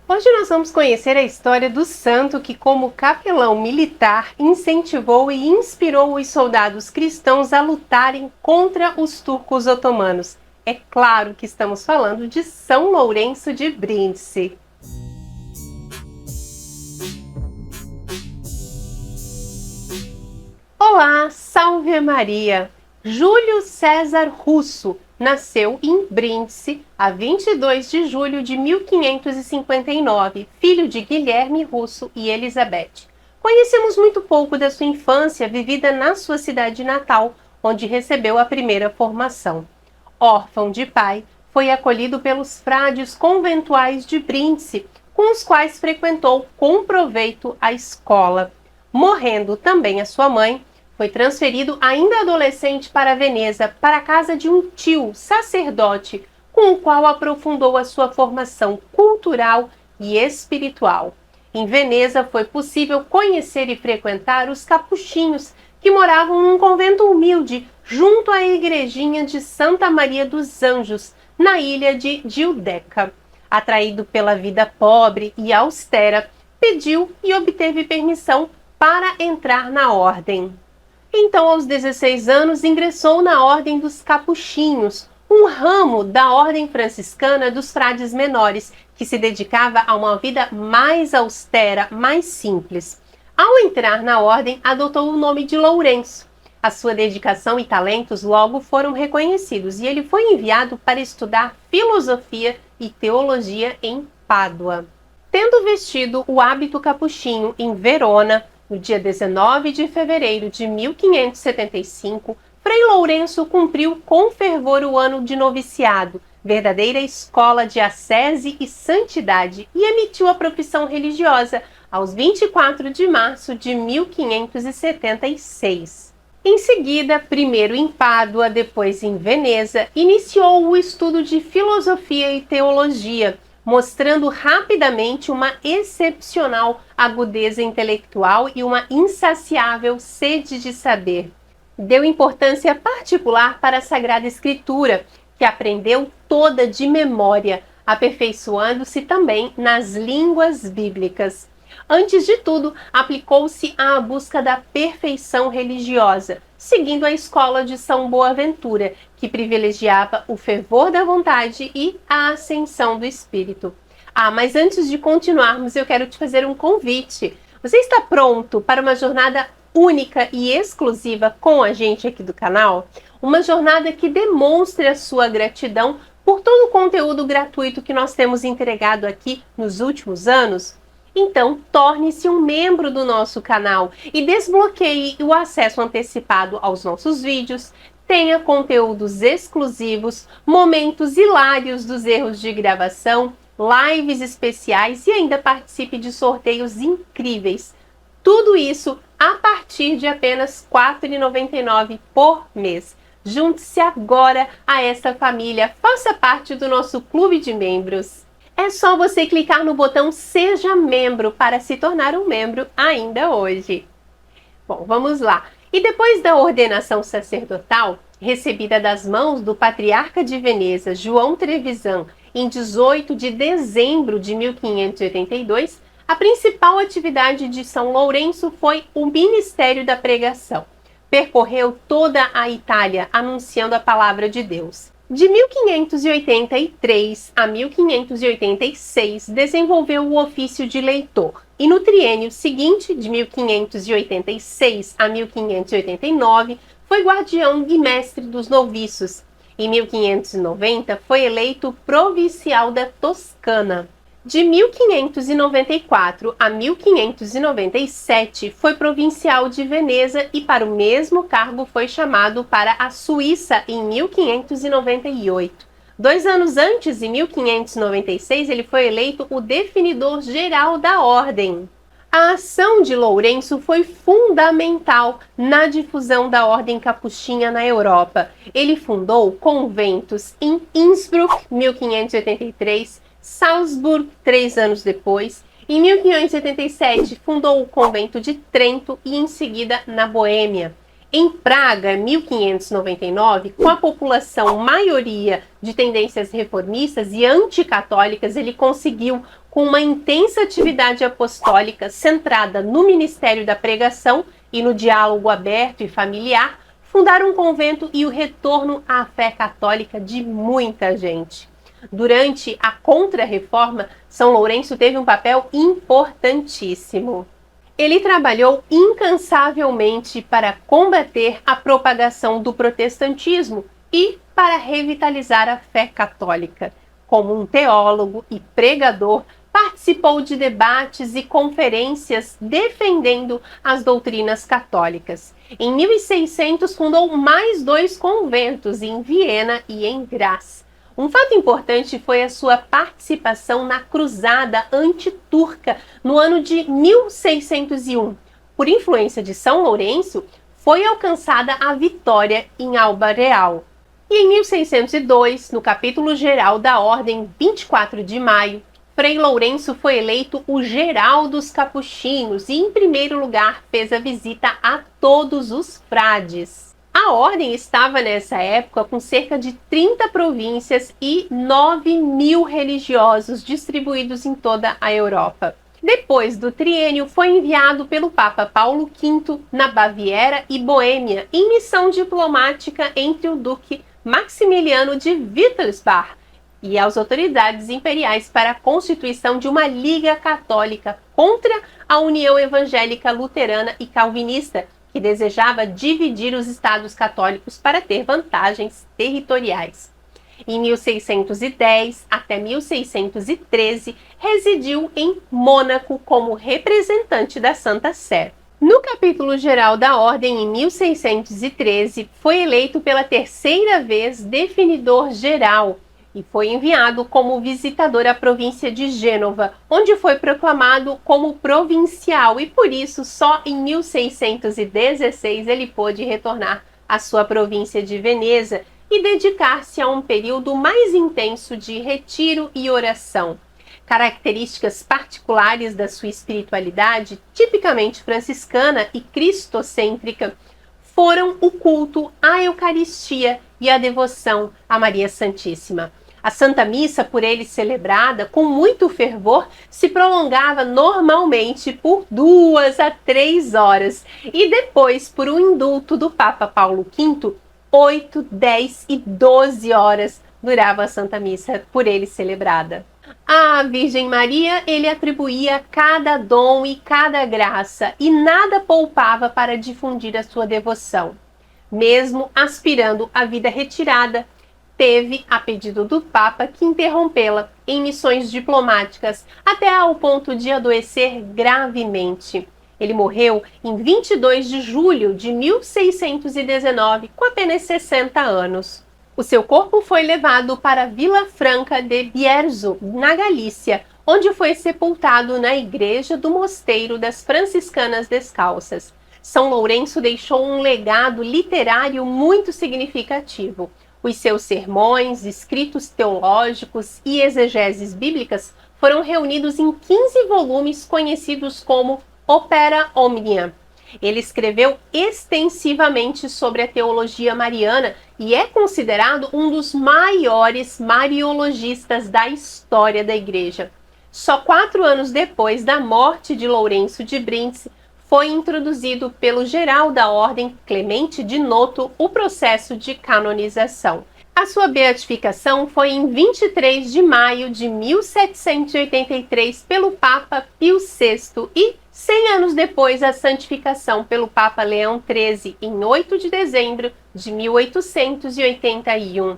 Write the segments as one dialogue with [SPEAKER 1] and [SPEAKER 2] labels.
[SPEAKER 1] Hoje nós vamos conhecer a história do santo que, como capelão militar, incentivou e inspirou os soldados cristãos a lutarem contra os turcos otomanos. É claro que estamos falando de São Lourenço de Brindisi. Olá, salve Maria! Júlio César Russo nasceu em Brindisi a 22 de julho de 1559, filho de Guilherme Russo e Elizabeth. Conhecemos muito pouco da sua infância vivida na sua cidade natal, onde recebeu a primeira formação. Órfão de pai, foi acolhido pelos frades conventuais de Brindisi, com os quais frequentou com proveito a escola. Morrendo também a sua mãe, foi transferido ainda adolescente para Veneza, para a casa de um tio, sacerdote, com o qual aprofundou a sua formação cultural e espiritual. Em Veneza foi possível conhecer e frequentar os capuchinhos, que moravam num convento humilde, junto à igrejinha de Santa Maria dos Anjos, na ilha de Giudecca. Atraído pela vida pobre e austera, pediu e obteve permissão para entrar na ordem. Então, aos 16 anos, ingressou na Ordem dos Capuchinhos, um ramo da Ordem Franciscana dos Frades Menores, que se dedicava a uma vida mais austera, mais simples. Ao entrar na ordem, adotou o nome de Lourenço. A sua dedicação e talentos logo foram reconhecidos e ele foi enviado para estudar filosofia e teologia em Pádua. Tendo vestido o hábito capuchinho em Verona, no dia 19 de fevereiro de 1575, Frei Lourenço cumpriu com fervor o ano de noviciado, verdadeira escola de ascese e santidade, e emitiu a profissão religiosa aos 24 de março de 1576. Em seguida, primeiro em Pádua, depois em Veneza, iniciou o estudo de filosofia e teologia, mostrando rapidamente uma excepcional agudeza intelectual e uma insaciável sede de saber. Deu importância particular para a Sagrada Escritura, que aprendeu toda de memória, aperfeiçoando-se também nas línguas bíblicas. Antes de tudo, aplicou-se à busca da perfeição religiosa, seguindo a escola de São Boaventura, que privilegiava o fervor da vontade e a ascensão do espírito. Mas antes de continuarmos, eu quero te fazer um convite. Você está pronto para uma jornada única e exclusiva com a gente aqui do canal? Uma jornada que demonstre a sua gratidão por todo o conteúdo gratuito que nós temos entregado aqui nos últimos anos? Então, torne-se um membro do nosso canal e desbloqueie o acesso antecipado aos nossos vídeos, tenha conteúdos exclusivos, momentos hilários dos erros de gravação, lives especiais e ainda participe de sorteios incríveis. Tudo isso a partir de apenas R$ 4,99 por mês. Junte-se agora a esta família, faça parte do nosso clube de membros. É só você clicar no botão Seja Membro para se tornar um membro ainda hoje. Bom, vamos lá. E depois da ordenação sacerdotal, recebida das mãos do patriarca de Veneza, João Trevisan, em 18 de dezembro de 1582, a principal atividade de São Lourenço foi o ministério da pregação. Percorreu toda a Itália anunciando a palavra de Deus. De 1583 a 1586, desenvolveu o ofício de leitor, e no triênio seguinte, de 1586 a 1589, foi guardião e mestre dos noviços. Em 1590, foi eleito provincial da Toscana. De 1594 a 1597, foi provincial de Veneza e para o mesmo cargo foi chamado para a Suíça em 1598. 2 anos antes, em 1596, ele foi eleito o definidor geral da ordem. A ação de Lourenço foi fundamental na difusão da ordem capuchinha na Europa. Ele fundou conventos em Innsbruck, 1583, Salzburg, 3 anos depois. Em 1587, fundou o convento de Trento e, em seguida, na Boêmia. Em Praga, 1599, com a população maioria de tendências reformistas e anticatólicas, ele conseguiu, com uma intensa atividade apostólica centrada no ministério da pregação e no diálogo aberto e familiar, fundar um convento e o retorno à fé católica de muita gente. Durante a Contra-Reforma, São Lourenço teve um papel importantíssimo. Ele trabalhou incansavelmente para combater a propagação do protestantismo e para revitalizar a fé católica. Como um teólogo e pregador, participou de debates e conferências defendendo as doutrinas católicas. Em 1600, fundou mais 2 conventos, em Viena e em Graz. Um fato importante foi a sua participação na Cruzada Antiturca no ano de 1601. Por influência de São Lourenço, foi alcançada a vitória em Alba Real. E em 1602, no capítulo geral da Ordem 24 de Maio, Frei Lourenço foi eleito o geral dos capuchinhos e, em primeiro lugar, fez a visita a todos os frades. A ordem estava nessa época com cerca de 30 províncias e 9.000 religiosos distribuídos em toda a Europa. Depois do triênio, foi enviado pelo Papa Paulo V na Baviera e Boêmia em missão diplomática entre o Duque Maximiliano de Wittelsbach e as autoridades imperiais para a constituição de uma Liga Católica contra a União Evangélica Luterana e Calvinista, que desejava dividir os estados católicos para ter vantagens territoriais. Em 1610 até 1613, residiu em Mônaco como representante da Santa Sé. No capítulo geral da Ordem, em 1613, foi eleito pela terceira vez definidor geral e foi enviado como visitador à província de Gênova, onde foi proclamado como provincial e por isso só em 1616 ele pôde retornar à sua província de Veneza e dedicar-se a um período mais intenso de retiro e oração. Características particulares da sua espiritualidade, tipicamente franciscana e cristocêntrica, foram o culto à Eucaristia e a devoção a Maria Santíssima. A Santa Missa, por ele celebrada com muito fervor, se prolongava normalmente por 2 a 3 horas e depois, por um indulto do Papa Paulo V, 8, 10 e 12 horas durava a Santa Missa por ele celebrada. À Virgem Maria ele atribuía cada dom e cada graça e nada poupava para difundir a sua devoção. Mesmo aspirando à vida retirada, teve, a pedido do Papa, que interrompê-la em missões diplomáticas até ao ponto de adoecer gravemente. Ele morreu em 22 de julho de 1619, com apenas 60 anos. O seu corpo foi levado para Vila Franca de Bierzo, na Galícia, onde foi sepultado na igreja do Mosteiro das Franciscanas Descalças. São Lourenço deixou um legado literário muito significativo. Os seus sermões, escritos teológicos e exegeses bíblicas foram reunidos em 15 volumes conhecidos como Opera Omnia. Ele escreveu extensivamente sobre a teologia mariana e é considerado um dos maiores mariologistas da história da Igreja. Só 4 anos depois da morte de Lourenço de Brindisi, foi introduzido pelo geral da Ordem Clemente de Noto o processo de canonização. A sua beatificação foi em 23 de maio de 1783 pelo Papa Pio VI e, 100 anos depois, a santificação pelo Papa Leão XIII, em 8 de dezembro de 1881.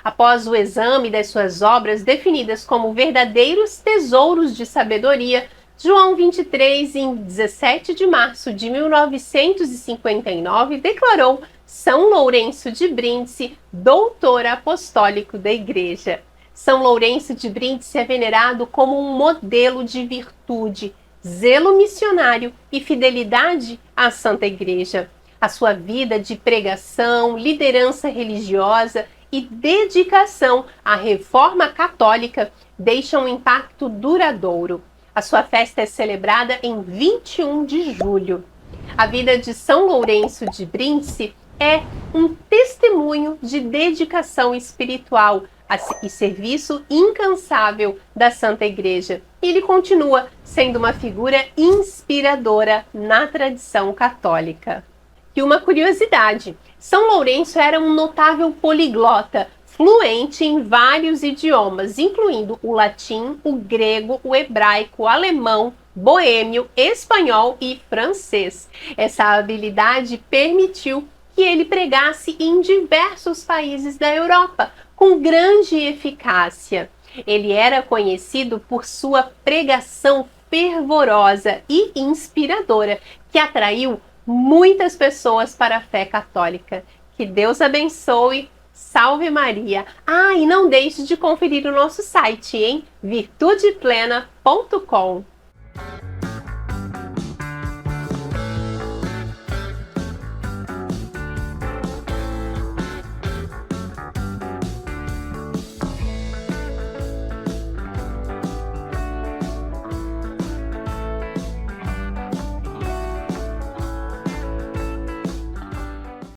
[SPEAKER 1] Após o exame das suas obras definidas como verdadeiros tesouros de sabedoria, João 23, em 17 de março de 1959, declarou São Lourenço de Brindisi doutor apostólico da Igreja. São Lourenço de Brindisi é venerado como um modelo de virtude, zelo missionário e fidelidade à Santa Igreja. A sua vida de pregação, liderança religiosa e dedicação à reforma católica deixa um impacto duradouro. A sua festa é celebrada em 21 de julho. A vida de São Lourenço de Brince é um testemunho de dedicação espiritual e serviço incansável da Santa Igreja. E ele continua sendo uma figura inspiradora na tradição católica. E uma curiosidade, São Lourenço era um notável poliglota, fluente em vários idiomas, incluindo o latim, o grego, o hebraico, o alemão, boêmio, espanhol e francês. Essa habilidade permitiu que ele pregasse em diversos países da Europa, com grande eficácia. Ele era conhecido por sua pregação fervorosa e inspiradora, que atraiu muitas pessoas para a fé católica. Que Deus abençoe. Salve Maria! E não deixe de conferir o nosso site em virtudeplena.com.